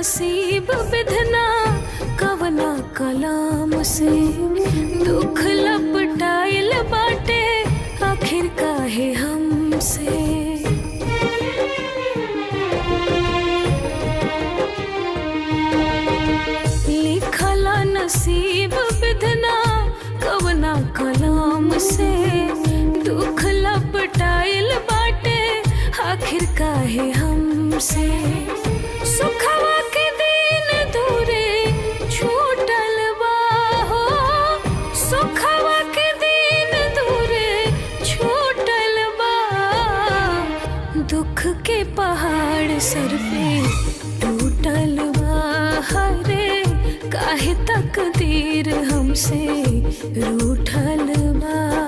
नसीब विधना कवना कलाम से दुख लपटाइल बाटे आखिर काहे हमसे। लिखला नसीब विधना कवना कलाम से दुख लपटाइल बाटे आखिर काहे हमसे। सुखवा के दिन दूरे छूटल बा हो, सुखवा के दिन दूरे छूटल बा। दुख के पहाड़ सर पे टूटल बा। हरे काहे तकदीर हमसे रूठल बा।